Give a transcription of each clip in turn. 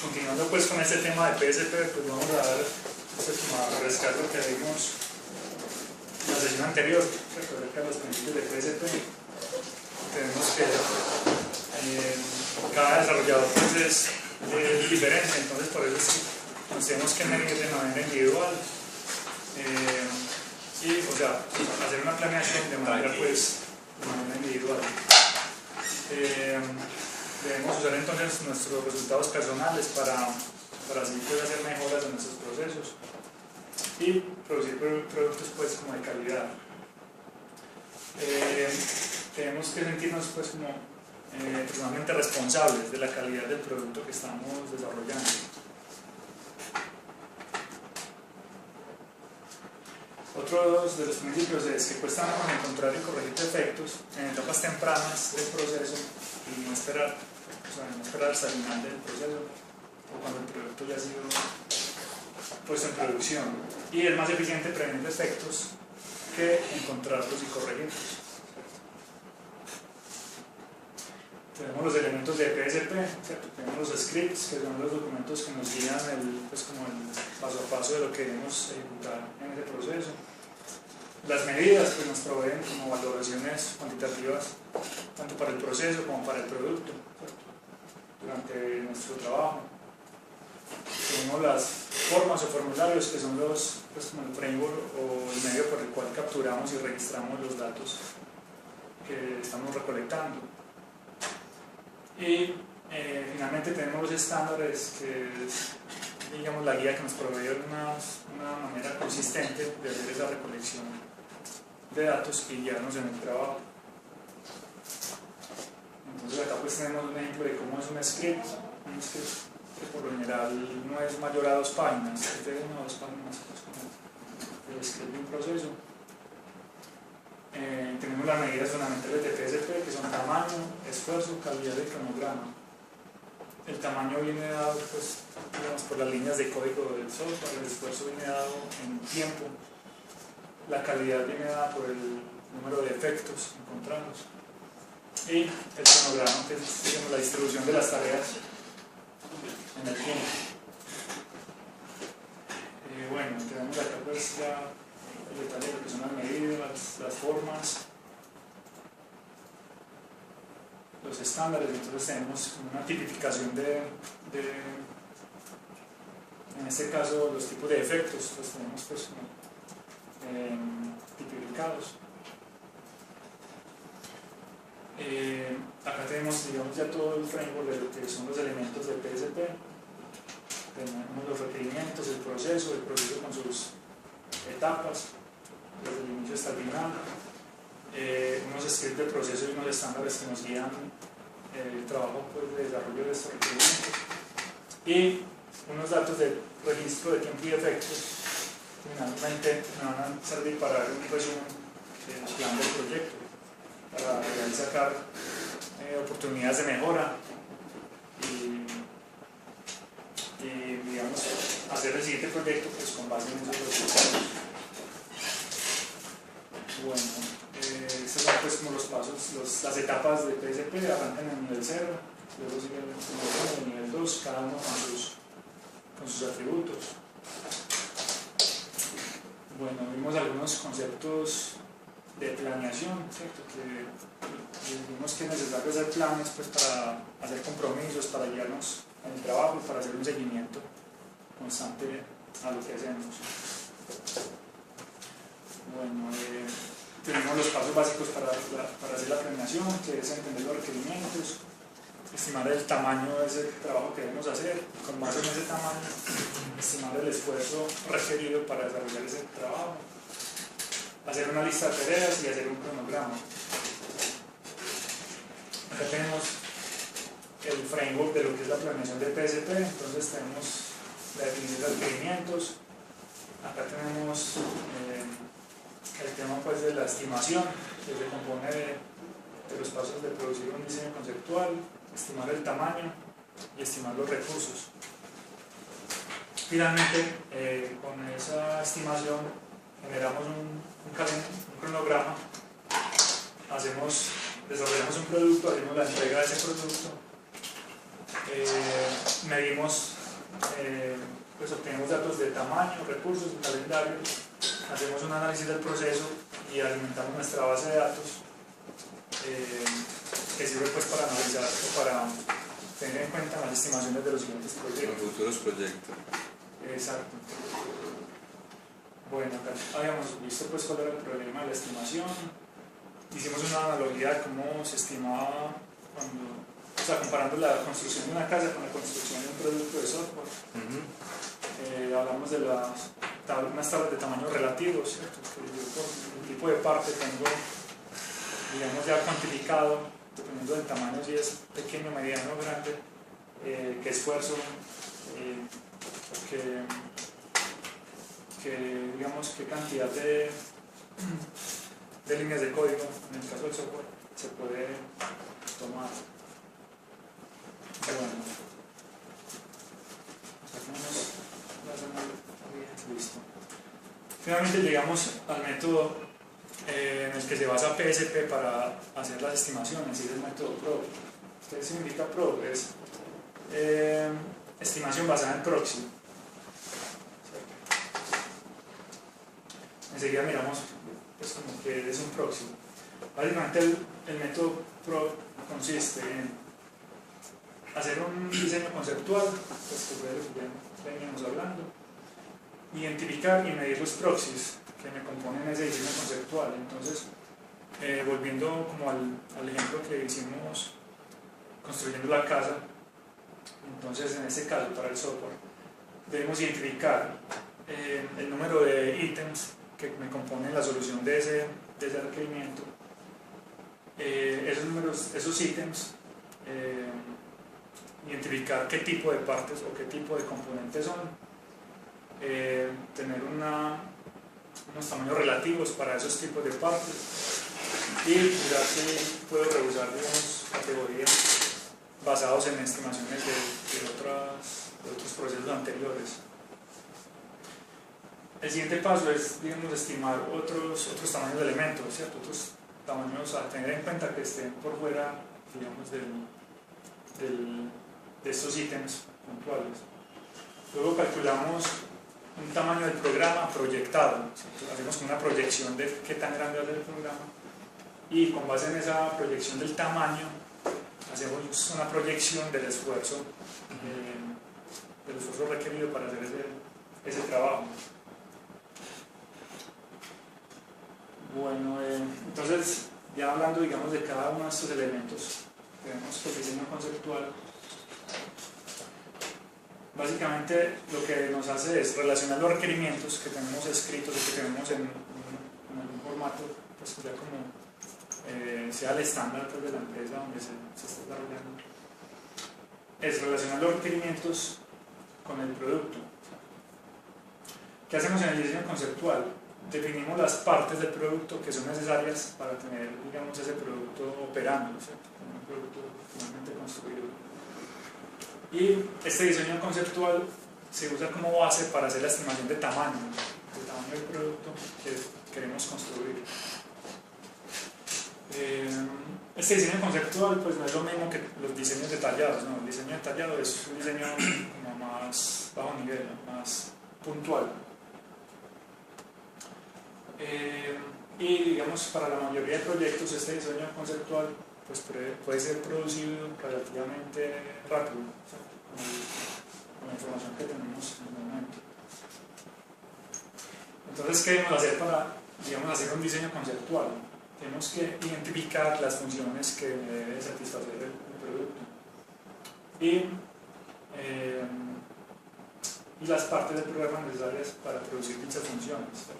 continuando pues con este tema de PSP, pues vamos a dar pues, como a refrescar lo que vimos en la sesión anterior, acerca de los principios de PSP. Tenemos que cada desarrollador pues es diferente, entonces por eso nos tenemos que medir de manera individual y o sea, hacer una planeación de manera pues de manera individual. Debemos usar entonces nuestros resultados personales para así pues, hacer mejoras en nuestros procesos y producir productos pues como de calidad. Tenemos que sentirnos pues como personalmente responsables de la calidad del producto que estamos desarrollando. Otro de los principios es que cuesta menos encontrar y corregir defectos en etapas tempranas del proceso y no esperar hasta el final del proceso o cuando el producto ya ha sido puesto en producción. Y es más eficiente prevenir defectos que encontrarlos y corregirlos. Tenemos los elementos de PSP, ¿cierto? Tenemos los scripts, que son los documentos que nos guían como el paso a paso de lo que debemos ejecutar en ese proceso. Las medidas que nos proveen como valoraciones cuantitativas, tanto para el proceso como para el producto, ¿cierto? Durante nuestro trabajo. Tenemos las formas o formularios, que son como el framework o el medio por el cual capturamos y registramos los datos que estamos recolectando. Y finalmente tenemos los estándares, que es digamos, la guía que nos provee una manera consistente de hacer esa recolección de datos y guiarnos en el trabajo. Entonces acá pues tenemos un ejemplo de cómo es un script que por lo general no es mayor a 2 páginas, es de 1 a 2 páginas, pues como el script de un proceso. Tenemos las medidas fundamentales de PSP, que son tamaño, esfuerzo, calidad y cronograma. El tamaño viene dado pues, digamos, por las líneas de código del software, el esfuerzo viene dado en tiempo, la calidad viene dada por el número de efectos encontrados y el cronograma, que es digamos, la distribución de las tareas en el tiempo. Bueno, tenemos acá pues ya el detalle de lo que son las medidas, las formas, los estándares. Entonces tenemos una tipificación en este caso los tipos de efectos los tenemos pues tipificados. Acá tenemos digamos ya todo el framework de lo que son los elementos de PSP. Tenemos los requerimientos, el proceso con sus etapas desde el inicio hasta el final, unos scripts de proceso y unos estándares que nos guían el trabajo pues, de desarrollo de estos requerimientos y unos datos de registro de tiempo y efectos que finalmente me van a servir para dar un resumen del plan del proyecto, para sacar oportunidades de mejora y digamos hacer el siguiente proyecto pues, con base en esos resultados. Bueno, estos son pues como los pasos, las etapas de PSP. Arrancan en el nivel 0, luego sigue el nivel 1 y el nivel 2, cada uno con sus atributos. Bueno, vimos algunos conceptos de planeación, ¿cierto? Que vimos que es necesario hacer planes pues, para hacer compromisos, para guiarnos en el trabajo y para hacer un seguimiento constante a lo que hacemos. Bueno, tenemos los pasos básicos para hacer la planeación, que es entender los requerimientos, estimar el tamaño de ese trabajo que debemos hacer, y con base en ese tamaño, estimar el esfuerzo requerido para desarrollar ese trabajo, hacer una lista de tareas y hacer un cronograma. Acá tenemos el framework de lo que es la planeación de PSP, entonces tenemos la definición de requerimientos, acá tenemos el tema pues, de la estimación, que se compone de los pasos de producir un diseño conceptual, estimar el tamaño y estimar los recursos. Finalmente, con esa estimación generamos un cronograma, desarrollamos un producto, hacemos la entrega de ese producto medimos, pues obtenemos datos de tamaño, recursos, calendario, hacemos un análisis del proceso y alimentamos nuestra base de datos, que sirve pues para analizar o para tener en cuenta las estimaciones de los siguientes proyectos. Los futuros proyectos. Exacto. Bueno, acá habíamos visto pues cuál era el problema de la estimación. Hicimos una analogía de cómo se estimaba cuando, o sea, comparando la construcción de una casa con la construcción de un producto de software. Hablamos de unas tablas de tamaño relativo, ¿cierto? Que yo por el tipo de parte tengo, digamos, ya cuantificado, dependiendo del tamaño, si es pequeño, mediano o grande, qué esfuerzo, digamos, qué cantidad de líneas de código, en el caso del software, se puede tomar. Bueno, listo. Finalmente llegamos al método en el que se basa PSP para hacer las estimaciones, y es el método PROB. ¿Qué significa PROB? Es estimación basada en proxy. Enseguida miramos pues, como que es un proxy. Básicamente el método PROB consiste en hacer un diseño conceptual, pues que fue de lo que ya veníamos hablando, identificar y medir los proxies que me componen ese diseño conceptual. Entonces, volviendo como al ejemplo que hicimos construyendo la casa, entonces en este caso para el software debemos identificar el número de ítems que me componen la solución de ese requerimiento, esos ítems, identificar qué tipo de partes o qué tipo de componentes son, tener unos tamaños relativos para esos tipos de partes y mirar si puedo reusar, digamos, categorías basados en estimaciones de otros procesos anteriores. El siguiente paso es, digamos, estimar otros tamaños de elementos, ¿cierto? Otros tamaños a tener en cuenta que estén por fuera, digamos, de estos ítems puntuales. Luego calculamos un tamaño del programa proyectado, ¿cierto? Hacemos una proyección de qué tan grande va a ser el programa y con base en esa proyección del tamaño hacemos una proyección del esfuerzo requerido para hacer ese trabajo. Bueno, entonces ya hablando, digamos, de cada uno de estos elementos, tenemos el diseño conceptual. Básicamente lo que nos hace es relacionar los requerimientos que tenemos escritos y que tenemos en algún formato, pues ya como sea el estándar pues, de la empresa donde se está desarrollando, es relacionar los requerimientos con el producto. ¿Qué hacemos en el diseño conceptual? Definimos las partes del producto que son necesarias para tener, digamos, ese producto operando, ¿cierto? Un producto finalmente construido. Y este diseño conceptual se usa como base para hacer la estimación de tamaño del producto que queremos construir. Este diseño conceptual pues no es lo mismo que los diseños detallados, ¿no? El diseño detallado es un diseño como más bajo nivel, más puntual. Y digamos para la mayoría de proyectos este diseño conceptual pues puede ser producido relativamente rápido, ¿cierto? Con la información que tenemos en el momento. Entonces, ¿qué debemos hacer para, digamos, hacer un diseño conceptual? Tenemos que identificar las funciones que debe satisfacer el producto y las partes del programa necesarias para producir dichas funciones.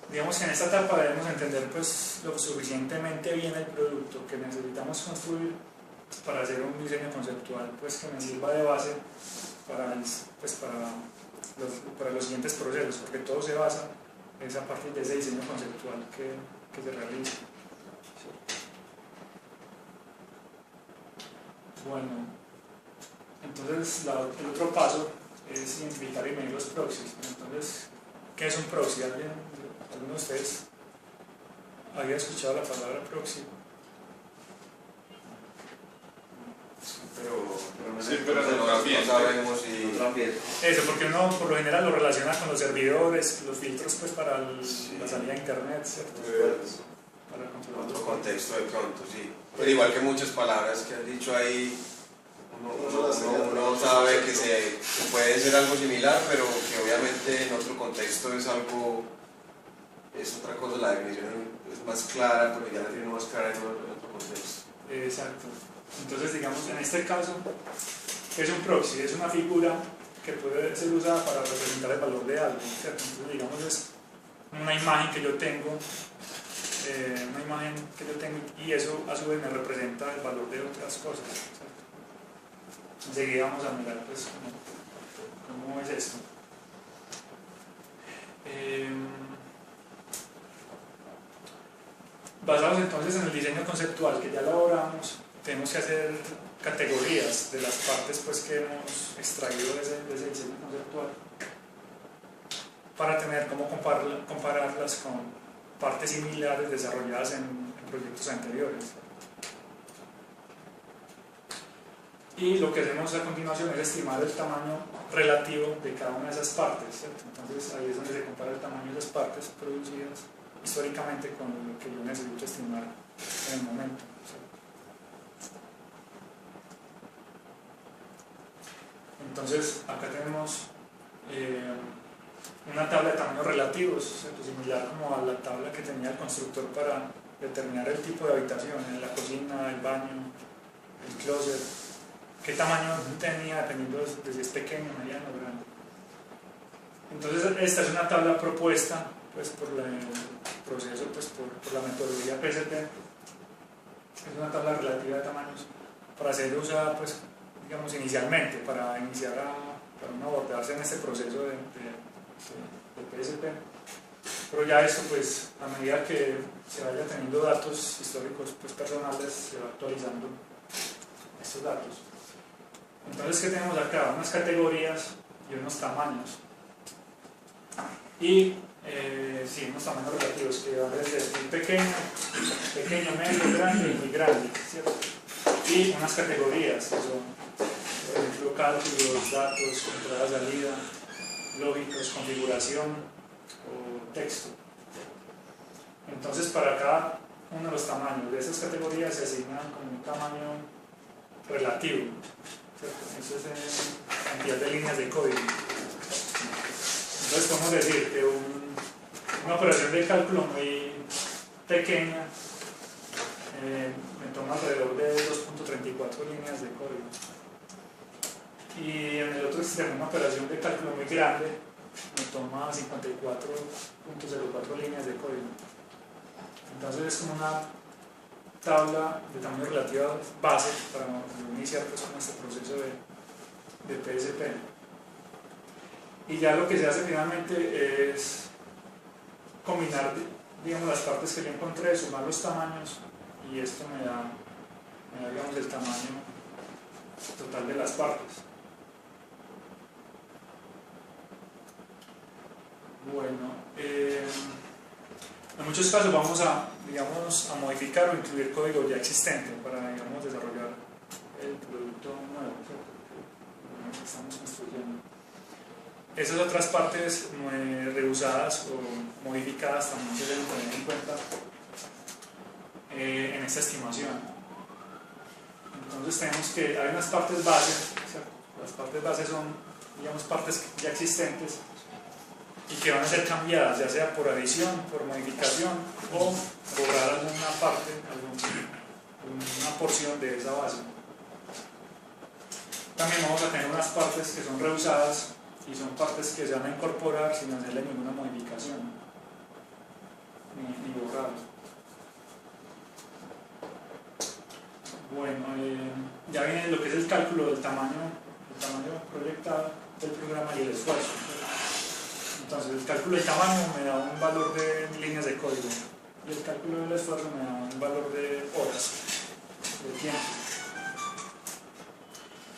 Digamos que en esta etapa debemos entender pues, lo suficientemente bien el producto que necesitamos construir para hacer un diseño conceptual pues, que me sirva de base para los siguientes procesos, porque todo se basa en esa parte de ese diseño conceptual que se realiza. Bueno, entonces el otro paso es identificar y medir los proxies. Entonces, ¿qué es un proxy? ¿Alguno de ustedes había escuchado la palabra proxy? Sí, pero no sabemos si... Eso, porque uno por lo general lo relaciona con los servidores, los filtros pues para la salida a internet, ¿cierto? Para controlar otro contexto de pronto, sí. Pero igual que muchas palabras que has dicho ahí, uno sabe que se puede ser algo similar, pero que obviamente en otro contexto es algo, es otra cosa, la definición es más clara, porque ya la tiene más clara en otro contexto. Exacto. Entonces, digamos, en este caso, es un proxy, es una figura que puede ser usada para representar el valor de algo, ¿cierto? Entonces, digamos, es una imagen que yo tengo, y eso a su vez me representa el valor de otras cosas, ¿cierto? Enseguida vamos a mirar pues cómo es esto. Basados entonces en el diseño conceptual que ya elaboramos, tenemos que hacer categorías de las partes pues, que hemos extraído de ese diseño conceptual para tener cómo compararlas con partes similares desarrolladas en proyectos anteriores. Y lo que hacemos a continuación es estimar el tamaño relativo de cada una de esas partes, ¿cierto? Entonces ahí es donde se compara el tamaño de las partes producidas históricamente con lo que yo necesito estimar en el momento, ¿cierto? Entonces acá tenemos una tabla de tamaños relativos, ¿cierto? Similar como a la tabla que tenía el constructor para determinar el tipo de habitación, en la cocina, el baño, el closet, qué tamaño tenía dependiendo de si es pequeño, mediano o grande. Entonces esta es una tabla propuesta pues, por el proceso, pues, por la metodología PSP. Es una tabla relativa de tamaños para ser usada pues, digamos, inicialmente, para iniciar para uno abordarse en este proceso de PSP. Pero ya esto, pues, a medida que se vaya teniendo datos históricos pues, personales, se va actualizando estos datos. Entonces, ¿qué tenemos acá? Unas categorías y unos tamaños. Y, sí, unos tamaños relativos que van desde muy pequeño, medio, grande y muy grande, ¿cierto? Y unas categorías que son, por ejemplo, cálculos, datos, entrada, salida, lógicos, configuración o texto. Entonces, para cada uno de los tamaños de esas categorías se asignan como un tamaño relativo, ¿cierto? Eso es en cantidad de líneas de código. Entonces, podemos decir que una operación de cálculo muy pequeña me toma alrededor de 2.34 líneas de código. Y en el otro extremo, una operación de cálculo muy grande me toma 54.04 líneas de código. Entonces, es como una tabla de tamaño relativo base para iniciar pues, con este proceso de PSP. Y ya lo que se hace finalmente es combinar, digamos, las partes que yo encontré, sumar los tamaños, y esto me da digamos, el tamaño total de las partes. Bueno, en muchos casos vamos a, digamos, a modificar o incluir código ya existente para, digamos, desarrollar el producto nuevo, ¿cierto? Que estamos construyendo. Esas otras partes reusadas o modificadas también se deben tener en cuenta en esta estimación. Entonces tenemos que, hay unas partes base, ¿cierto? Las partes base son, digamos, partes ya existentes y que van a ser cambiadas, ya sea por adición, por modificación o borrar alguna parte, alguna porción de esa base. También vamos a tener unas partes que son reusadas y son partes que se van a incorporar sin hacerle ninguna modificación ni borrar. Bueno, ya viene lo que es el cálculo del tamaño proyectado del programa y el esfuerzo. Entonces, el cálculo del tamaño me da un valor de líneas de código y el cálculo del esfuerzo me da un valor de horas, de tiempo.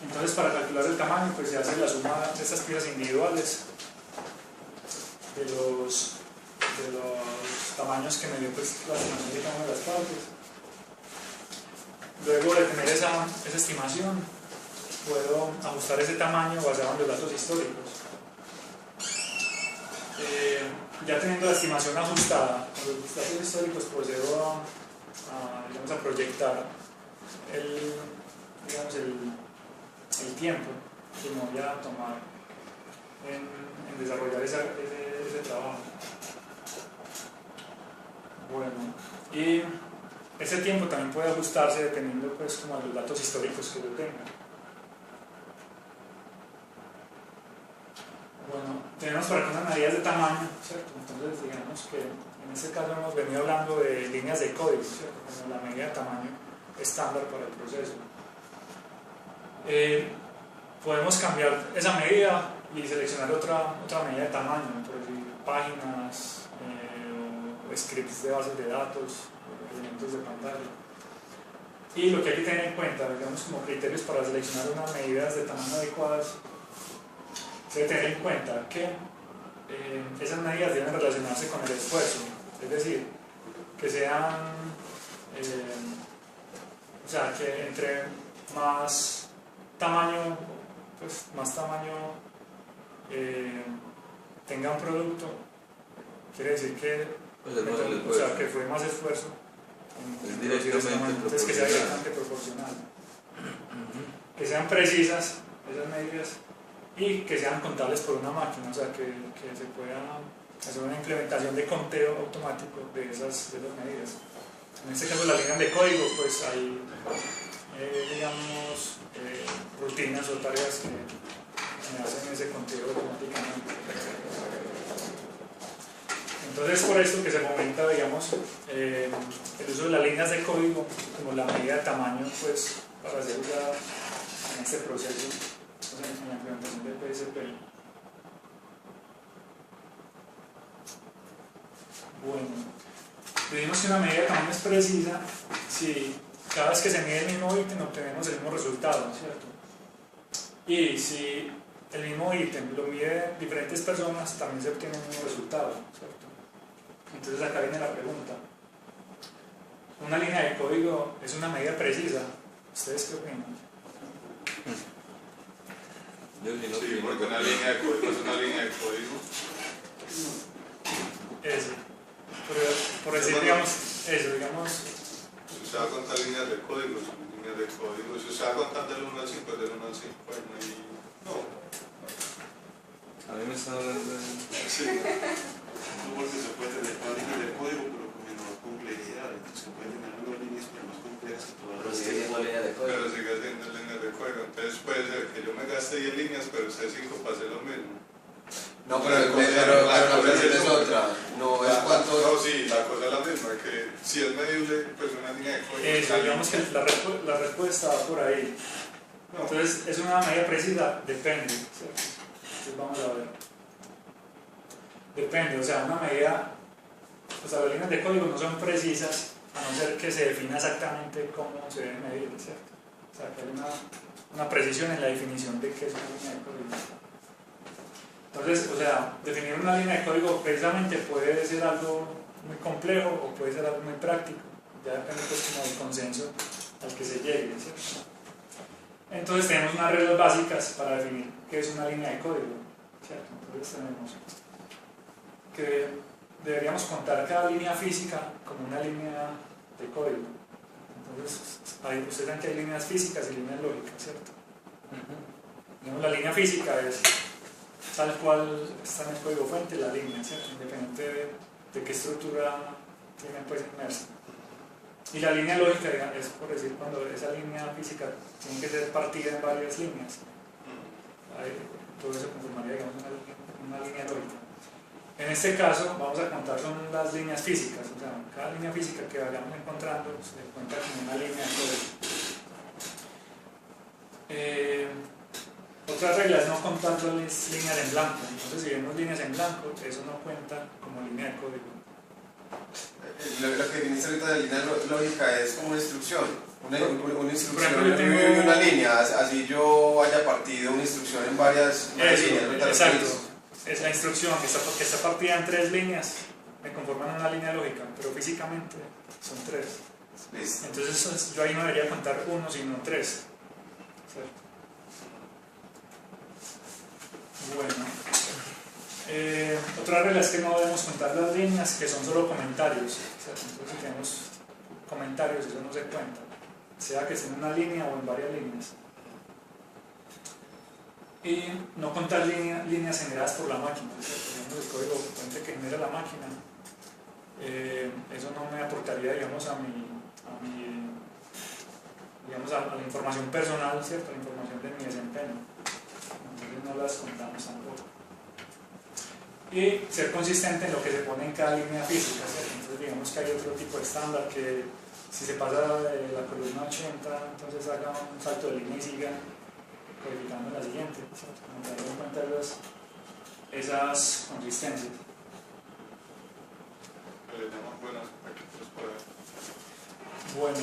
Entonces, para calcular el tamaño, pues se hace la suma de estas piezas individuales de los tamaños que me dio pues, la estimación de cada una de las partes. Luego de tener esa estimación, puedo ajustar ese tamaño basado en los datos históricos. Ya teniendo la estimación ajustada con los datos históricos, procedo digamos, a proyectar el tiempo que me voy a tomar en desarrollar ese trabajo. Bueno, y ese tiempo también puede ajustarse dependiendo pues, como de los datos históricos que yo tenga. Bueno, tenemos por aquí unas medidas de tamaño, ¿cierto? Entonces digamos que en este caso hemos venido hablando de líneas de código, ¿cierto? Como la medida de tamaño estándar para el proceso. Podemos cambiar esa medida y seleccionar otra medida de tamaño, por decir páginas o scripts de bases de datos, elementos de pantalla. Y lo que hay que tener en cuenta, digamos como criterios para seleccionar unas medidas de tamaño adecuadas, se debe tener en cuenta que esas medidas deben relacionarse con el esfuerzo, es decir, que sean, o sea, que entre más tamaño, pues más tamaño tenga un producto, quiere decir que, o sea, que fue más esfuerzo en directamente, entonces que sea directamente proporcional, que sean precisas esas medidas y que sean contables por una máquina, o sea, que se pueda hacer una implementación de conteo automático de esas medidas. En este caso, las líneas de código, pues hay, digamos, rutinas o tareas que me hacen ese conteo automáticamente. Entonces, por esto que se fomenta, digamos, el uso de las líneas de código como la medida de tamaño, pues, para ser usada en este proceso, en la implementación del PSP. Bueno, decimos que una medida de tamaño es precisa si cada vez que se mide el mismo ítem obtenemos el mismo resultado, ¿cierto? Y si el mismo ítem lo mide diferentes personas, también se obtiene el mismo resultado, ¿cierto? Entonces acá viene la pregunta. ¿Una línea de código es una medida precisa? ¿Ustedes qué opinan? Sí, porque una línea de código es una línea de código. Eso. Por decir, digamos, eso, digamos. Si usted va a contar líneas de código, son líneas de código. Si usted va a contar del 1 al 5, es del 1 al 5. No. A mí me está hablando de... Sí. No, porque se puede tener más líneas de código, pero con menor complejidad. Entonces se puede tener unas líneas pero más complejas que todas Pero las sigue siendo línea de código. Pero sigue siendo líneas de código. Entonces puede ser que yo me gaste 10 líneas, pero usted 5 para hacer lo mismo. No, pero la conversación es otra. No es cuánto. No, sí, la cosa es la misma. Que si es medible, pues una línea de código. Digamos que la respuesta va por ahí. No. Entonces, ¿es una medida precisa? Depende, ¿cierto? Entonces vamos a ver. Depende, o sea, una medida, o sea, las líneas de código no son precisas a no ser que se defina exactamente cómo se debe medir, ¿cierto? O sea, que hay una precisión en la definición de qué es una línea de código. Entonces, o sea, definir una línea de código precisamente puede ser algo muy complejo o puede ser algo muy práctico, ya depende pues como del consenso al que se llegue, ¿cierto? Entonces tenemos unas reglas básicas para definir qué es una línea de código, ¿cierto? Entonces tenemos que deberíamos contar cada línea física como una línea de código. Entonces, ustedes saben que hay líneas físicas y líneas lógicas, ¿cierto? Digamos, la línea física es tal cual está en el código fuente, la línea, ¿cierto? Independiente de qué estructura tiene pues inmersa. Y la línea lógica es, por decir, cuando esa línea física tiene que ser partida en varias líneas. Todo eso conformaría, digamos, una línea lógica. En este caso, vamos a contar son las líneas físicas, o sea, cada línea física que vayamos encontrando se cuenta como una línea de código. Otra regla es no contar las líneas en blanco. Entonces, si vemos líneas en blanco, eso no cuenta como línea de código. Lo que viniste ahorita de línea lógica es como una instrucción. Una instrucción por ejemplo, yo tengo y una línea. Así yo haya partido una instrucción en varias líneas. Exacto. Es la instrucción que está partida en 3 líneas, me conforman una línea lógica, pero físicamente son 3. Listo. Entonces yo ahí no debería contar 1, sino 3. ¿Cierto? Bueno, otra regla es que no debemos contar las líneas, que son solo comentarios. O sea, entonces, si tenemos comentarios, eso no se cuenta, sea que esté en una línea o en varias líneas. Y no contar líneas generadas por la máquina, o sea, por ejemplo, el código fuente que genera la máquina, eso no me aportaría, digamos, a la información personal, ¿cierto? A la información de mi desempeño. Entonces no las contamos tampoco. Y ser consistente en lo que se pone en cada línea física, ¿cierto? Entonces digamos que hay otro tipo de estándar que si se pasa de la columna 80, entonces haga un salto de línea y siga codificando la siguiente, ¿cierto? Como teniendo en cuenta esas consistencias. Bueno,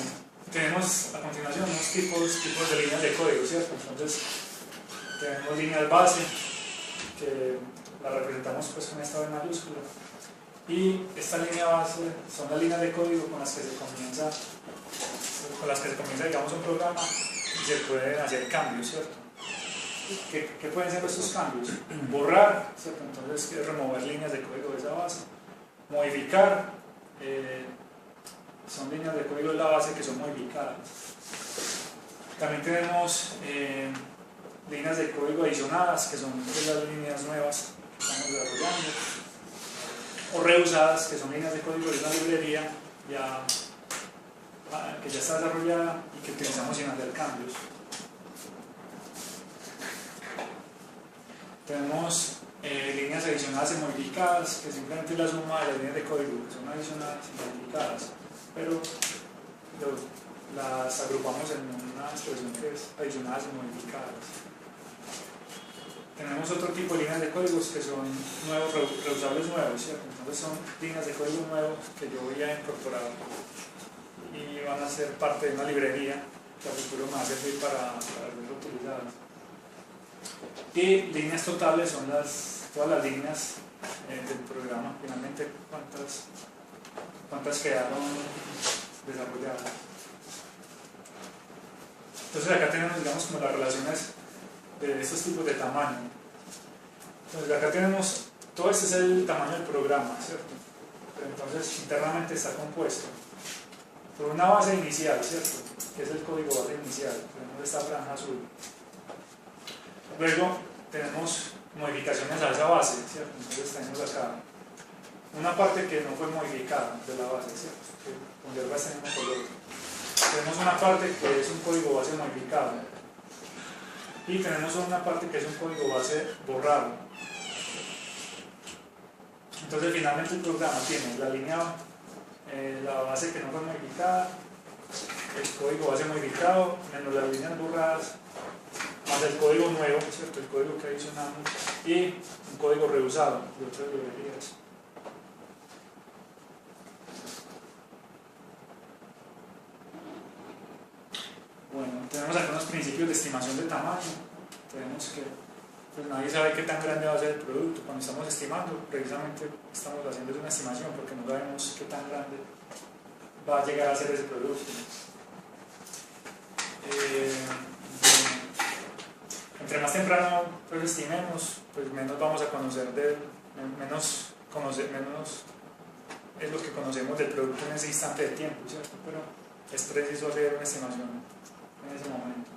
tenemos a continuación unos tipos de líneas de código, ¿cierto? Entonces tenemos líneas base que la representamos pues con esta B mayúscula, y esta línea base son las líneas de código con las que se comienza digamos un programa y se pueden hacer cambios, ¿cierto? ¿Qué pueden ser estos cambios? Borrar, ¿cierto? Entonces es remover líneas de código de esa base. Modificar, son líneas de código de la base que son modificadas. También tenemos líneas de código adicionadas, que son las líneas nuevas que estamos desarrollando, o reusadas, que son líneas de código de una librería que ya está desarrollada y que utilizamos sin hacer cambios. Tenemos líneas adicionadas y modificadas, que simplemente es la suma de las líneas de código que son adicionadas y modificadas, pero las agrupamos en una expresión que es adicionadas y modificadas. Tenemos otro tipo de líneas de códigos que son nuevos, reusables nuevos, ¿cierto? Entonces son líneas de código nuevos que yo voy a incorporar y van a ser parte de una librería que a futuro me va a servir para ser utilizadas. Y líneas totales son todas las líneas del programa, finalmente cuántas quedaron desarrolladas. Entonces acá tenemos, digamos, como las relaciones de estos tipos de tamaño. Entonces acá tenemos, todo este es el tamaño del programa, ¿cierto? Pero entonces internamente está compuesto por una base inicial, ¿cierto? Que es el código base inicial, tenemos esta franja azul. Luego tenemos modificaciones a esa base, ¿cierto? Entonces tenemos acá una parte que no fue modificada de la base, ¿cierto? Que conserva este mismo color. Tenemos una parte que es un código base modificado y tenemos una parte que es un código base borrado. Entonces finalmente el programa tiene la línea, la base que no fue modificada, el código base modificado, menos las líneas borradas, más el código nuevo, ¿cierto? El código que adicionamos, y un código reusado de otras librerías. Bueno, tenemos algunos principios de estimación de tamaño. Tenemos que, pues nadie sabe qué tan grande va a ser el producto. Cuando estamos estimando, precisamente estamos haciendo una estimación porque no sabemos qué tan grande va a llegar a ser ese producto. Entre más temprano pues estimemos, pues menos vamos a conocer menos es lo que conocemos del producto en ese instante de tiempo, ¿cierto? Pero es preciso hacer una estimación en ese momento.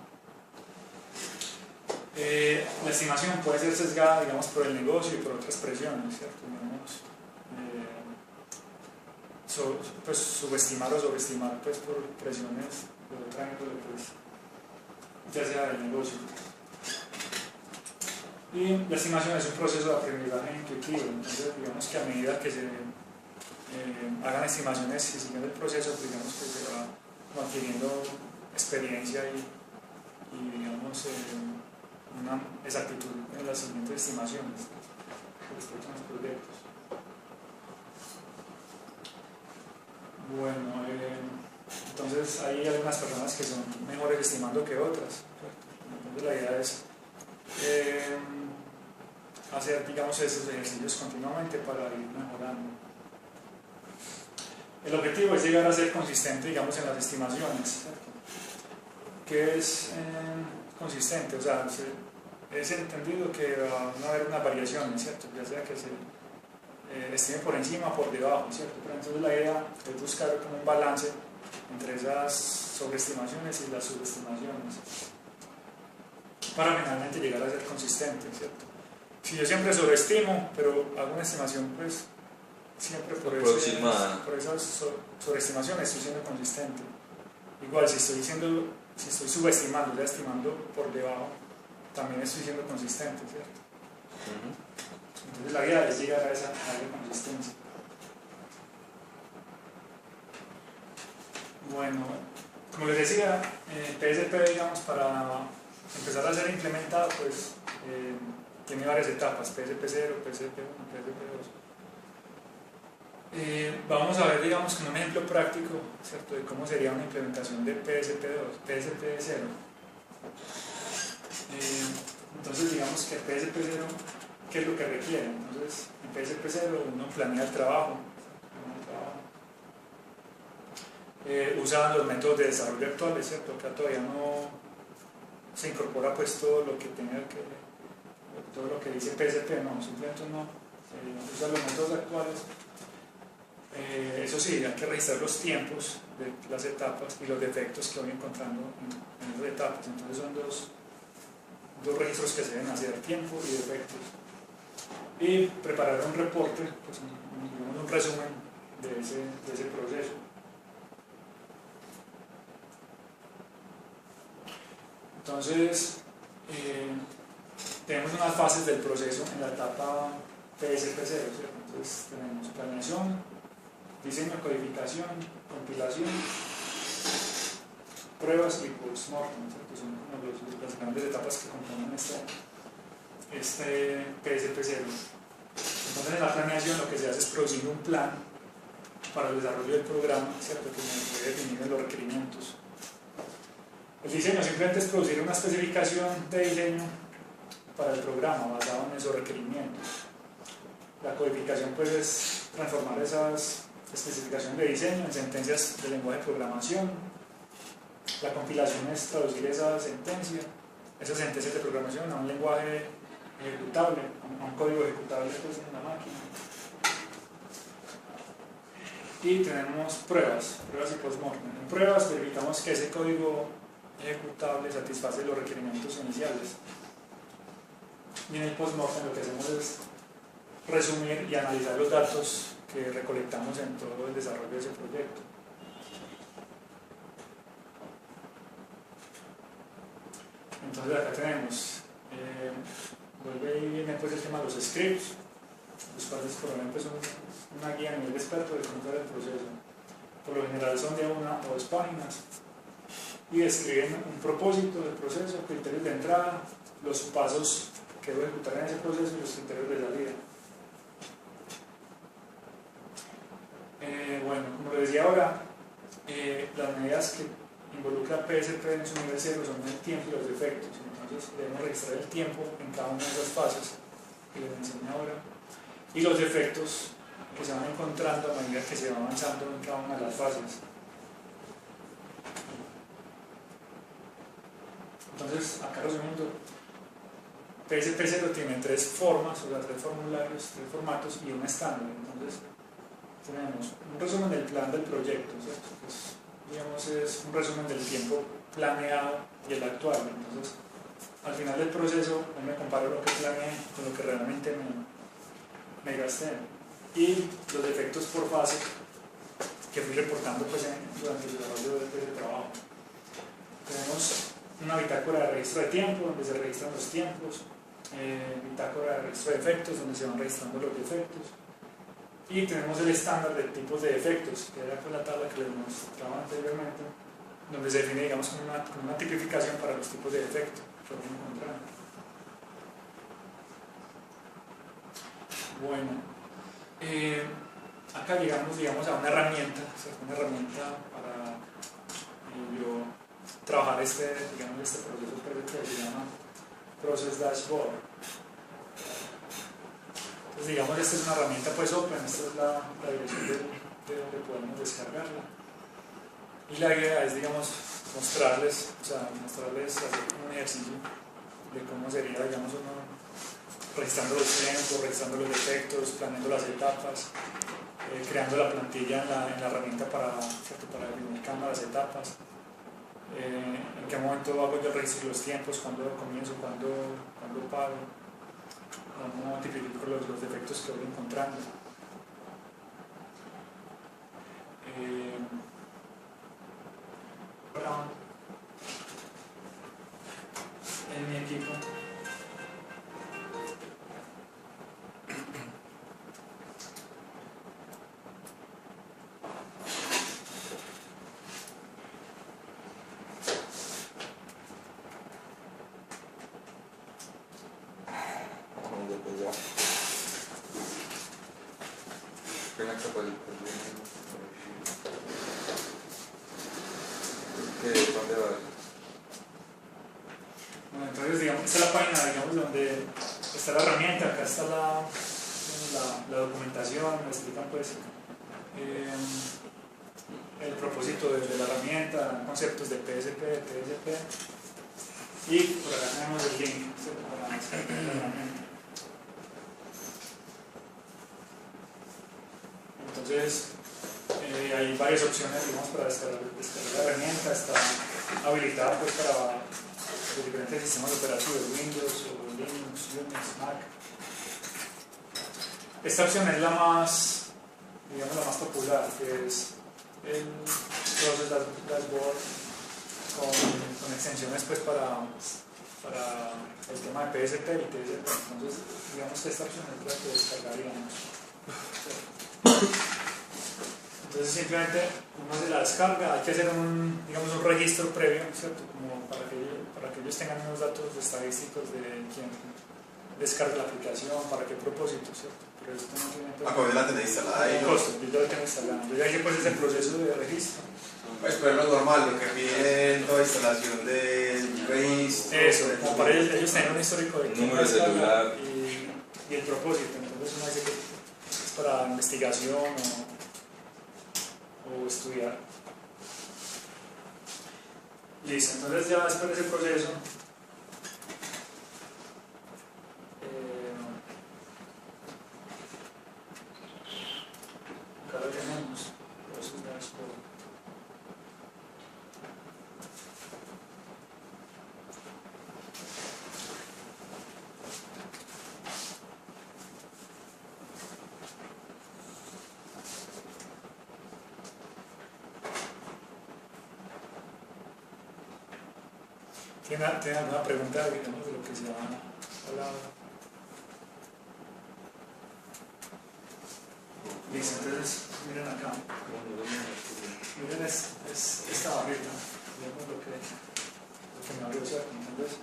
La estimación puede ser sesgada, digamos, por el negocio y por otras presiones, ¿cierto? Digamos, pues subestimar o sobreestimar pues, por presiones de otra índole, pues, ya sea del negocio. Y la estimación es un proceso de aprendizaje intuitivo, entonces digamos que a medida que se hagan estimaciones y siguen el proceso, pues, digamos que se va adquiriendo experiencia y digamos una exactitud en las siguientes estimaciones respecto a los proyectos. Bueno, entonces hay algunas personas que son mejores estimando que otras, ¿cierto? Entonces la idea es hacer, digamos, esos ejercicios continuamente para ir mejorando. El objetivo es llegar a ser consistente, digamos, en las estimaciones, ¿cierto? ¿Qué es consistente? O sea, es entendido que va a haber unas variaciones, ¿cierto? Ya sea que se estime por encima o por debajo, ¿cierto? Pero entonces la idea es buscar como un balance entre esas sobreestimaciones y las subestimaciones para finalmente llegar a ser consistente, ¿cierto? Si yo siempre sobreestimo, pero hago una estimación, pues siempre por esas sobreestimaciones estoy siendo consistente. Igual, si estoy subestimando, ya estimando por debajo, también estoy siendo consistente, ¿cierto? Entonces la idea es llegar a esa consistencia. Bueno, como les decía, PSP, digamos, para empezar a ser implementado, pues tiene varias etapas: PSP0, PSP1, PSP2. Vamos a ver, digamos, como un ejemplo práctico, ¿cierto?, de cómo sería una implementación de PSP0. Entonces, digamos que PSP0, ¿qué es lo que requiere? Entonces, en PSP0 uno planea el trabajo, usan los métodos de desarrollo actuales, ¿cierto? Acá todavía no se incorpora pues todo lo que dice PSP, no, simplemente no usa los métodos actuales. Eso sí, hay que registrar los tiempos de las etapas y los defectos que voy encontrando en esas etapas. Entonces son dos registros que se deben hacer: tiempo y defectos, y preparar un reporte, pues un resumen de ese proceso. Entonces tenemos unas fases del proceso en la etapa PSP0, ¿cierto? Entonces tenemos planeación, diseño, codificación, compilación, pruebas y post-mortem, que son como las grandes etapas que componen este PSP0. Entonces en la planeación lo que se hace es producir un plan para el desarrollo del programa, ¿cierto?, que me definido en los requerimientos. El diseño simplemente es producir una especificación de diseño para el programa basado en esos requerimientos. La codificación pues es transformar esas especificaciones de diseño en sentencias de lenguaje de programación. La compilación es traducir esas sentencias de programación a un lenguaje ejecutable, a un código ejecutable pues en la máquina. Y tenemos pruebas y post-mortem. En pruebas verificamos que ese código ejecutable satisface los requerimientos iniciales. Y en el post-mortem lo que hacemos es resumir y analizar los datos que recolectamos en todo el desarrollo de ese proyecto. Entonces acá tenemos, vuelve y viene pues el tema de los scripts, los cuales probablemente son una guía a nivel experto de cómo el proceso. Por lo general son de 1 o 2 páginas y describen un propósito del proceso, criterios de entrada, los pasos que debo ejecutar en ese proceso y los criterios de salida. Bueno, como les decía ahora, las medidas que involucra PSP en su nivel 0 son el tiempo y los defectos. Entonces debemos registrar el tiempo en cada una de esas fases que les enseño ahora y los defectos que se van encontrando a medida que se va avanzando en cada una de las fases. Entonces, acá resumiendo, PSP0 tiene 3 formas, o sea, 3 formularios, 3 formatos y un estándar. Entonces, tenemos un resumen del plan del proyecto, ¿cierto? Pues, digamos, es un resumen del tiempo planeado y el actual. Entonces, al final del proceso, yo me comparo lo que planeé con lo que realmente me gasté. Y los defectos por fase que fui reportando pues, durante el desarrollo de ese trabajo. Tenemos una bitácora de registro de tiempo, donde se registran los tiempos, bitácora de registro de efectos, donde se van registrando los defectos, y tenemos el estándar de tipos de efectos, que era pues la tabla que les mostraba anteriormente, donde se define, digamos, como una tipificación para los tipos de defectos que vamos a encontrar. Bueno, acá llegamos, digamos, a una herramienta, para yo trabajar este proceso que se llama Process Dashboard. Entonces, digamos, esta es una herramienta pues open, esta es la dirección de donde podemos descargarla. Y la idea es, digamos, mostrarles, hacer un ejercicio de cómo sería, digamos, uno registrando los tiempos, registrando los defectos, planeando las etapas, creando la plantilla en la herramienta para definir cada una de las etapas, en qué momento hago yo el registro de los tiempos, cuándo comienzo, cuándo paro, cómo tipifico los defectos que voy encontrando. En mi equipo entonces, digamos, esta es la página, digamos, donde está la herramienta, acá está la documentación, me explican pues el propósito de la herramienta, conceptos de PSP, PSP, y por acá tenemos el link para descargar la herramienta. Entonces, hay varias opciones, digamos, para descargar la herramienta, está habilitada pues para los diferentes sistemas operativos, Windows o Linux, Unix, Mac. Esta opción es la más, digamos, la más popular, que es el Process Dashboard con extensiones pues para el tema de PSP y TSP. Entonces, digamos que esta opción es la que descargaríamos. Entonces simplemente uno hace la descarga, hay que hacer un registro previo, ¿cierto? Como para que ellos tengan unos datos estadísticos de quién descarga la aplicación, para qué propósito, ¿cierto? Pero esto no tiene pues la tenéis instalada ahí, ¿no? costo, yo ya la tengo instalada. Yo ya hice pues ese proceso de registro. Pues pero es lo normal, lo que piden toda instalación del registro. Eso, como para ellos tener un histórico de quién número de descarga celular y el propósito. Entonces uno dice que es para investigación o estudiar. Listo, entonces ya después de ese proceso acá lo tenemos, Process Dashboard. ¿Tiene alguna pregunta, digamos, de lo que se ha hablado? Listo, entonces miren acá. Miren esta barrita, digamos lo que me abrió, ¿cierto? Entonces,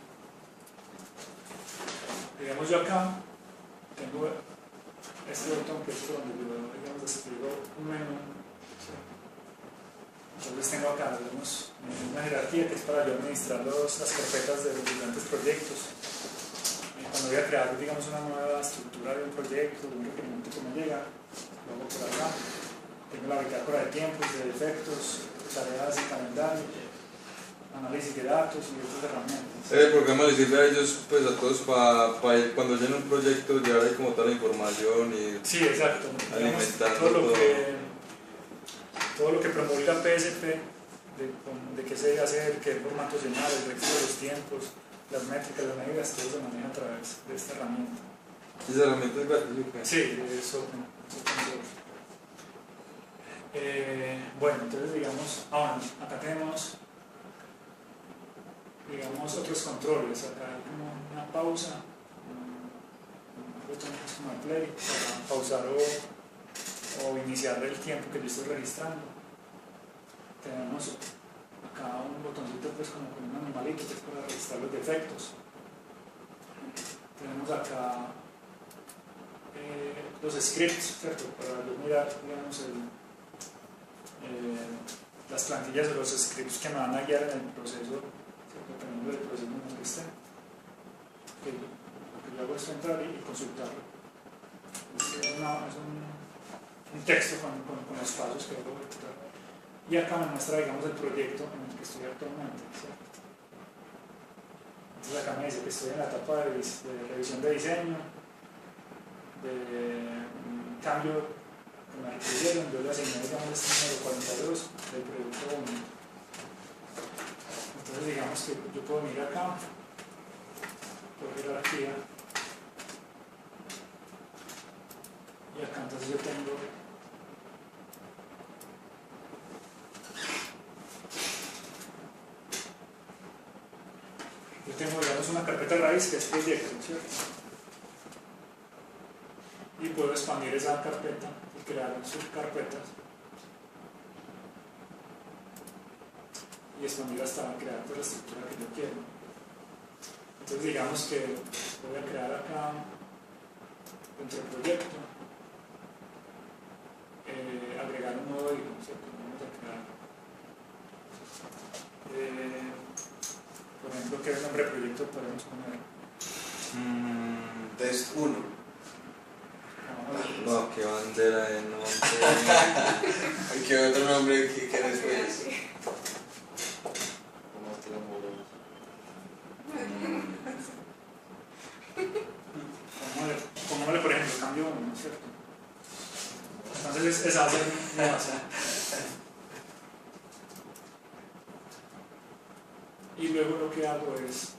digamos yo acá tengo este botón que es donde yo, digamos, despliego un menú, ¿cierto? Entonces tengo acá, digamos, una jerarquía que es para yo administrar las carpetas de los diferentes proyectos. Cuando voy a crear, digamos, una nueva estructura de un proyecto, de un requerimiento que me llega, lo hago por acá. Tengo la bitácora de tiempos, de defectos, tareas y calendario, análisis de datos y otras herramientas. El programa les sirve a ellos, pues a todos, para cuando llenen un proyecto, llevar ahí como toda la información y sí, exacto. alimentando todo lo que promulga PSP, de qué se debe hacer, qué formato llenar, el registro de los tiempos, las métricas, las medidas, todo se maneja a través de esta herramienta. ¿Esa herramienta es gratis? Sí, es open source. Bueno, entonces digamos, acá tenemos, digamos, otros controles. Acá hay como una pausa, un botón que es como el play, para pausar o iniciar el tiempo que yo estoy registrando. Tenemos acá un botoncito pues como con un animalito que es para registrar los defectos. Tenemos acá los scripts, ¿cierto? Para yo mirar, digamos, las plantillas de los scripts que me van a guiar en el proceso, ¿cierto? Dependiendo del proceso en el que esté. Lo que yo hago es entrar y consultarlo. Es un texto con los pasos que debo ejecutar. Y acá me muestra, digamos, el proyecto en el que estoy actualmente, ¿cierto? Entonces acá me me dice que estoy en la etapa de revisión de diseño, de cambio que me requirieron, yo le asigné, digamos, este número 42 del producto 1. Entonces digamos que yo puedo venir acá por jerarquía y acá entonces yo tengo digamos una carpeta raíz que es proyecto, ¿cierto? Y puedo expandir esa carpeta y crear subcarpetas y expandir hasta crear toda la estructura que yo quiero. Entonces digamos que voy a crear acá dentro del proyecto agregar un nuevo hijo, ¿cierto? Vamos a crear por ejemplo, ¿qué nombre de proyecto podemos poner? Test 1. No, qué bandera de nombre. ¿Qué otro nombre que quieres pues? Pongámosle por ejemplo cambio 1, ¿no es cierto? Entonces esa va a ser mi base. Y luego lo que hago es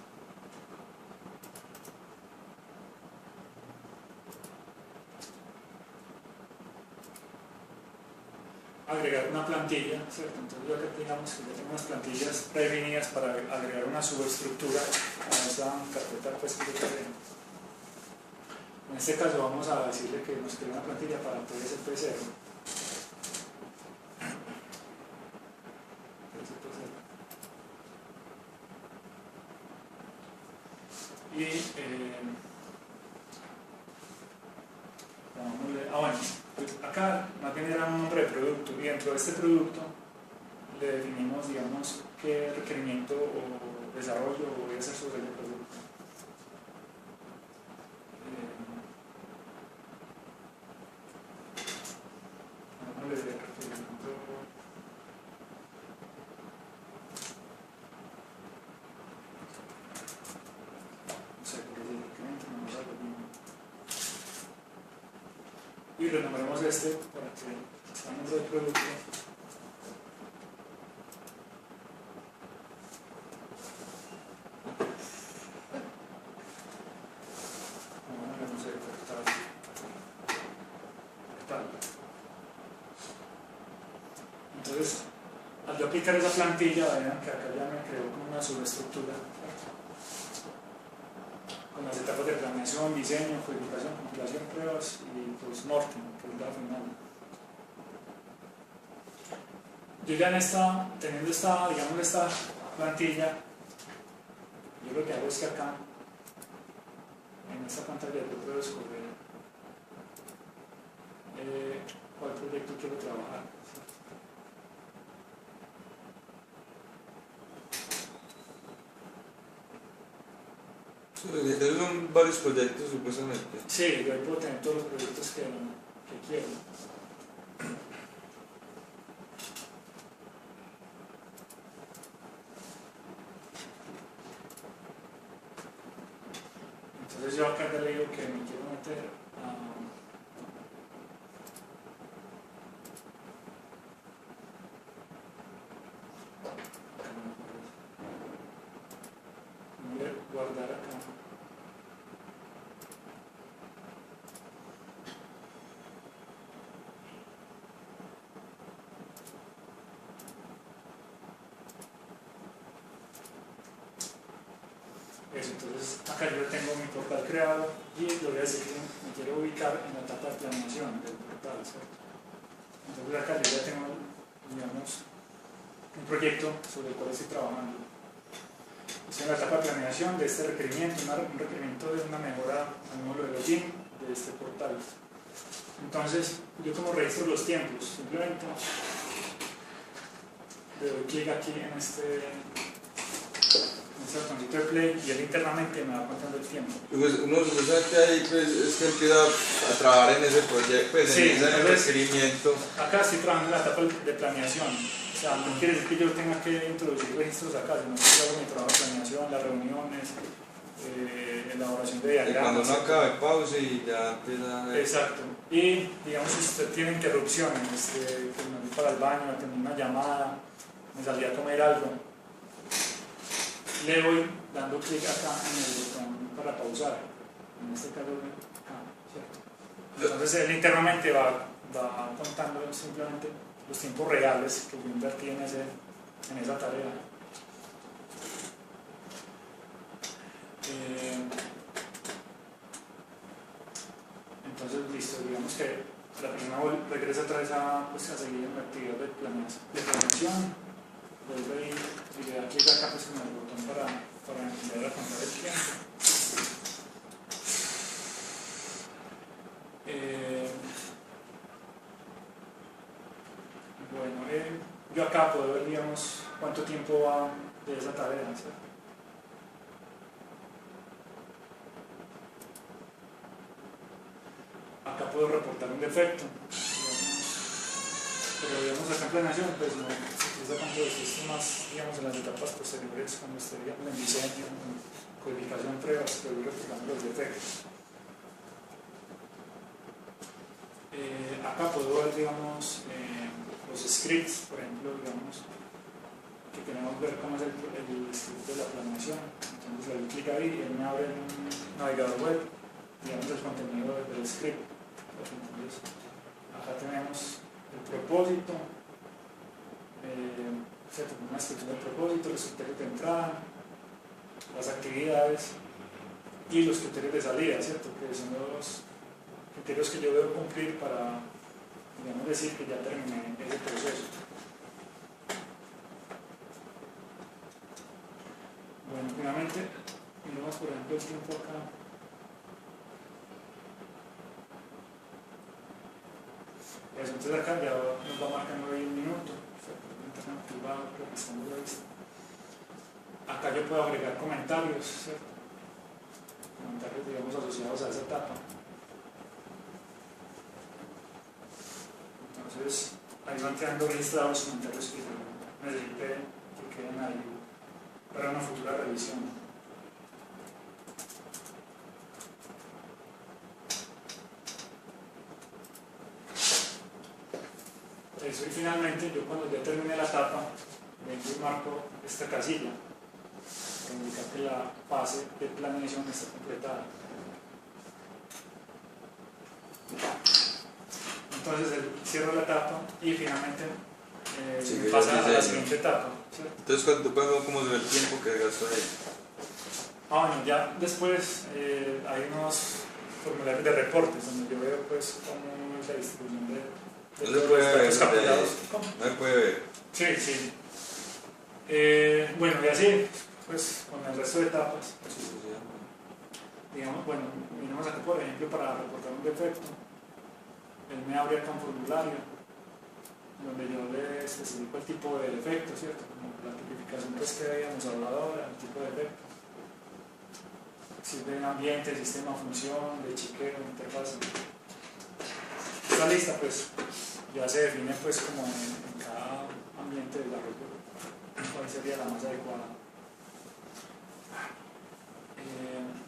agregar una plantilla, ¿cierto? Entonces yo acá digamos que ya tengo unas plantillas predefinidas para agregar una subestructura a esa carpeta pues, que yo creo. En este caso vamos a decirle que nos crea una plantilla para PSP0. Y bueno, pues acá más bien era un nombre de producto y dentro de este producto le definimos, digamos, qué requerimiento o desarrollo voy a hacer sobre el producto. Y renombremos este para que sea el nombre del producto. No sé, tal. Entonces, al yo aplicar esa plantilla, vean que acá ya me creó como una subestructura con las etapas de planeación, diseño, codificación, compilación, pruebas y post-mortem, que es la final. Yo ya teniendo esta, digamos, esta plantilla, yo lo que hago es que acá, en esta pantalla, yo puedo escoger cuál proyecto quiero trabajar. Esos son varios proyectos supuestamente. Sí, yo ahí puedo tener todos los proyectos que quiero. Entonces yo acá le digo que me quiero meter voy a guardar acá. Eso, entonces acá yo tengo mi portal creado y le voy a decir que me quiero ubicar en la etapa de planeación del portal, ¿cierto? Entonces acá yo ya tengo, digamos, un proyecto sobre el cual estoy trabajando. Estoy en la etapa de planeación de este requerimiento, un requerimiento de una mejora al módulo de login de este portal. Entonces yo como registro los tiempos, simplemente le doy clic aquí en este botoncito de play y él internamente me va contando el tiempo. Pues uno supuestamente ahí pues, es que empieza a trabajar en ese proyecto, pues Sí, en ese requerimiento. Acá estoy trabajando en la etapa de planeación. O sea, no quiere decir que yo tenga que introducir registros acá, sino que yo hago mi trabajo de planeación, las reuniones, creación de Y diagramas. cuando uno ¿cierto? acabe, pause y ya empieza a ver. Exacto. Y digamos, si usted tiene interrupciones, pues me voy para el baño, atendí una llamada, me salí a comer algo, le voy dando clic acá en el botón para pausar. En este caso, acá, ¿cierto? Entonces él internamente va contando simplemente los tiempos reales que yo invertí en esa tarea. Entonces, listo, digamos que la persona regresa otra vez a seguir en la actividad de planeación, vuelve y le da clic acá pues, en el botón para empezar a contar el tiempo. Bueno, yo acá puedo ver, digamos, cuánto tiempo va de esa tarea, ¿cierto? Acá puedo reportar un defecto, pero digamos acá en planeación, pues no se utiliza tanto de sistemas, digamos, en las etapas posteriores, cuando esté en diseño, en codificación, pruebas, que voy reportando los defectos. Acá puedo ver, digamos, los scripts, por ejemplo, digamos, que queremos ver cómo es el script de la planeación. Entonces le doy clic ahí y él me abre en un navegador web, digamos, el contenido del script. Entonces, acá tenemos el propósito, una descripción del propósito, los criterios de entrada, las actividades y los criterios de salida, ¿cierto? Que son los criterios que yo debo cumplir para, digamos, decir que ya terminé ese proceso. Bueno, finalmente, miremos por ejemplo el tiempo acá. Pues entonces acá ya nos va marcando ahí un minuto, acá yo puedo agregar comentarios, ¿cierto? Comentarios, digamos, asociados a esa etapa. Entonces, ahí van quedando registrados comentarios que yo necesite que queden ahí para una futura revisión. Eso, y finalmente, yo cuando ya termine la etapa, vengo y marco esta casilla para indicar que la fase de planeación está completada. Entonces cierro la etapa y finalmente me pasa a la siguiente etapa, ¿cierto? Entonces, cuando tú puedes ver cómo se ve el tiempo que gastó ahí. Bueno, ya después hay unos formularios de reportes donde yo veo pues cómo es la distribución de No se puede ver, datos capturados. no se puede ver. Sí, sí. Bueno, y así, pues con el resto de etapas. Digamos, bueno, miremos acá por ejemplo para reportar un defecto. Él me abre acá un formulario donde yo le especifico el tipo de defecto, ¿cierto? Como la tipificación pues, que habíamos hablado ahora, el tipo de defecto. Si es de ambiente, sistema, función, de chiquero, interfaz. Esta lista pues ya se define pues como en cada ambiente de desarrollo cuál sería la más adecuada.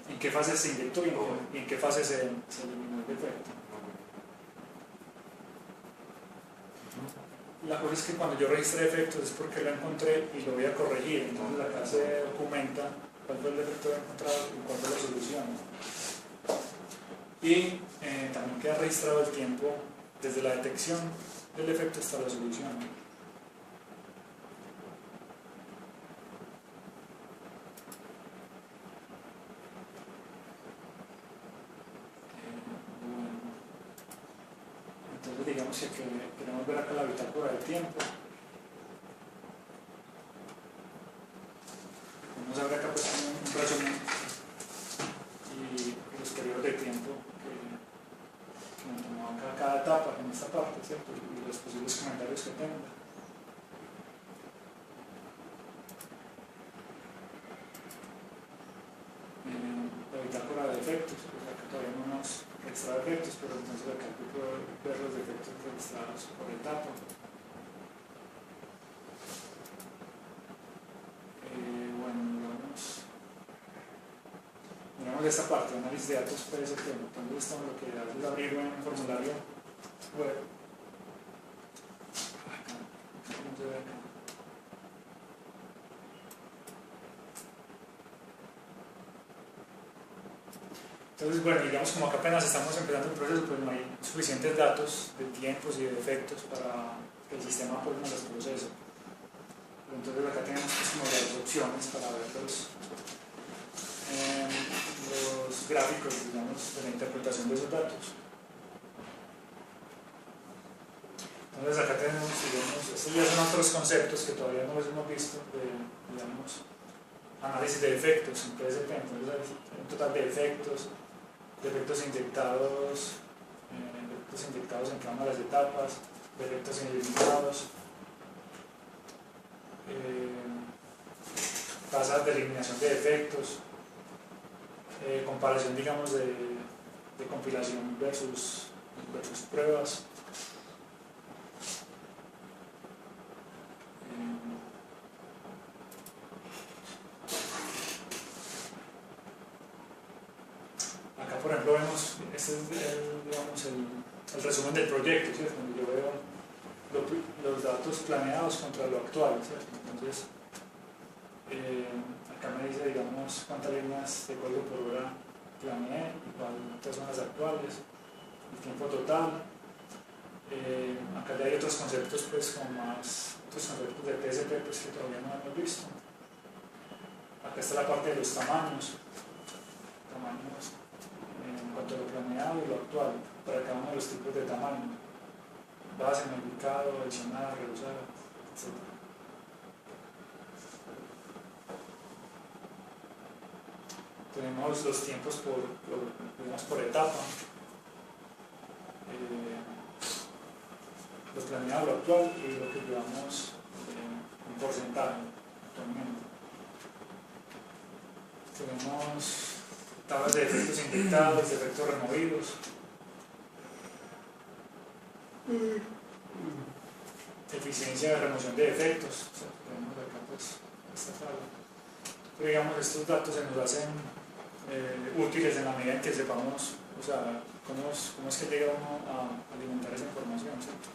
En qué fase se inyectó y en qué fase se eliminó el defecto. La cosa es que cuando yo registré defectos es porque lo encontré y lo voy a corregir, entonces acá se documenta cuál fue el defecto encontrado y cuál fue la solución. Y también queda registrado el tiempo desde la detección del defecto hasta la solución. Entonces digamos que queremos ver acá la bitácora del tiempo. Vamos a ver acá pues un resumen y los periodos de tiempo que me tomó acá cada etapa en esta parte, ¿cierto? Y los posibles comentarios que tenga. La bitácora de defectos, pues acá todavía no nos registra defectos, pero entonces acá puedo ver los defectos registrados por etapa. Bueno, vamos. digamos, esta parte de análisis de datos PSP. Entonces esto lo que hace es abrir un formulario web. ¿Cómo se ve acá? Entonces, bueno, digamos, como acá apenas estamos empezando el proceso, pues no hay suficientes datos de tiempos y de efectos para que el sistema pues, nos los procese. Entonces acá tenemos pues, como las opciones para ver los gráficos, digamos, de la interpretación de esos datos. Entonces acá tenemos, digamos, estos ya son otros conceptos que todavía no los hemos visto, de, digamos, análisis de efectos en PSP. Entonces hay un total de efectos inyectados en cada una de las etapas, de efectos ilimitados, tasas de eliminación de efectos, comparación, digamos, de compilación versus pruebas. Acá, por ejemplo, vemos, este es digamos, el resumen del proyecto, ¿cierto? Donde yo veo los datos planeados contra lo actual, ¿cierto? Entonces, acá me dice, digamos, cuántas líneas de código por hora planeé y cuántas son las actuales, el tiempo total. Acá ya hay otros conceptos, pues, como más, otros conceptos de PSP, pues, que todavía no hemos visto. Acá está la parte de los tamaños en cuanto a lo planeado y lo actual, para cada uno de los tipos de tamaño: base, modificado, adicional, reusado, etc. Tenemos los tiempos por etapa, lo planeado, lo actual y lo que llevamos en porcentaje actualmente. Tenemos tablas de efectos inyectados, de efectos removidos. Eficiencia de remoción de efectos. O sea, tenemos acá pues esta tabla. Pero digamos, estos datos se nos hacen útiles en la medida en que sepamos, o sea, cómo es que llega uno a alimentar esa información, ¿cierto?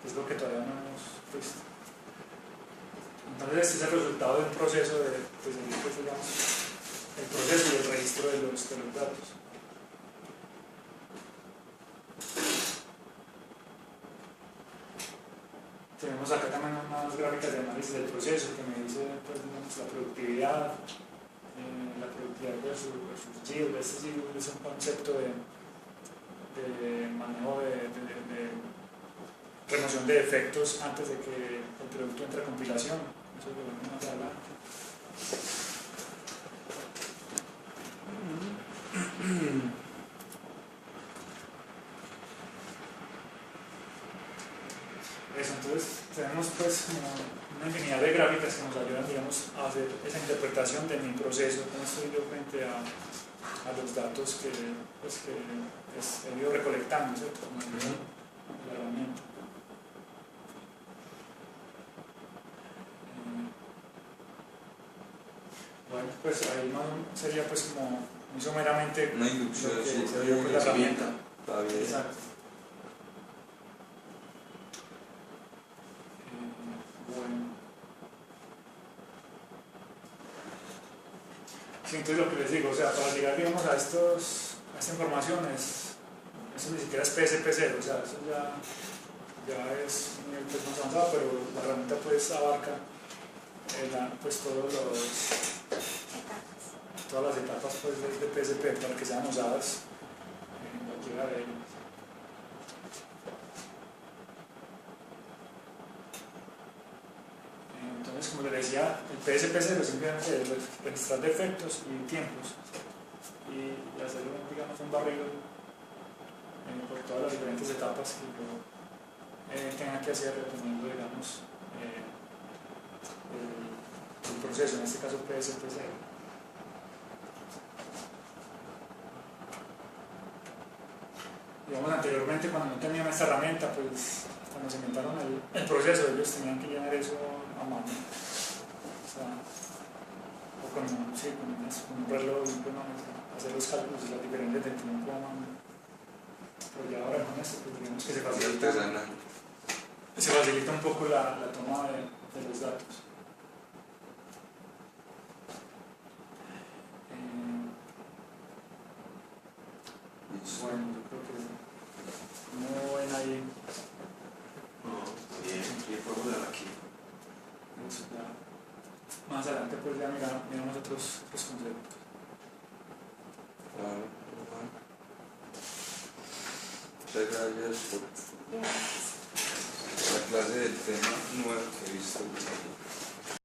Que es lo que todavía no hemos visto. Entonces este es el resultado de un proceso de seguir, pues, digamos, el proceso y el registro de los datos. Tenemos acá también unas gráficas de análisis del proceso que me dice, pues, digamos, la productividad versus yield. Este yield es un concepto de manejo de remoción de efectos antes de que el producto entre a compilación. Eso lo vemos más adelante. Eso, entonces tenemos pues una infinidad de gráficas que nos ayudan, digamos, a hacer esa interpretación de mi proceso, cómo estoy yo frente a los datos que he ido recolectando, ¿cierto? Como la herramienta. Bueno, pues ahí no sería pues como muy someramente una inducción, lo que sí, se dio con la herramienta. Está bien. Exacto. Bueno. Sí, entonces lo que les digo, o sea, para llegar, digamos, a esta información, eso ni siquiera es PSP0, o sea, eso ya es un nivel pues, más avanzado, pero la herramienta pues abarca pues todas las etapas pues, de PSP para que sean usadas en cualquiera de ellas. Entonces, como les decía, el PSP0 simplemente es registrar defectos y tiempos y hacer, digamos, un barrido por todas las diferentes etapas que yo tenga que hacer dependiendo, digamos, el proceso, en este caso PSP0. Digamos, anteriormente cuando no tenían esta herramienta, pues cuando se inventaron el proceso, ellos tenían que llenar eso a mano, o sea, o con un reloj, un cronómetro, hacer hacer los cálculos de las diferencias de tiempo a mano. Pero ya ahora con esto, pues digamos que se facilita un poco la toma de los datos. Bueno, yo creo que no ven ahí. No, bien, ¿qué podemos dar aquí? Eso ya. Más adelante pues ya miramos otros conceptos. Claro, muchas gracias por la clase del tema nuevo que he visto.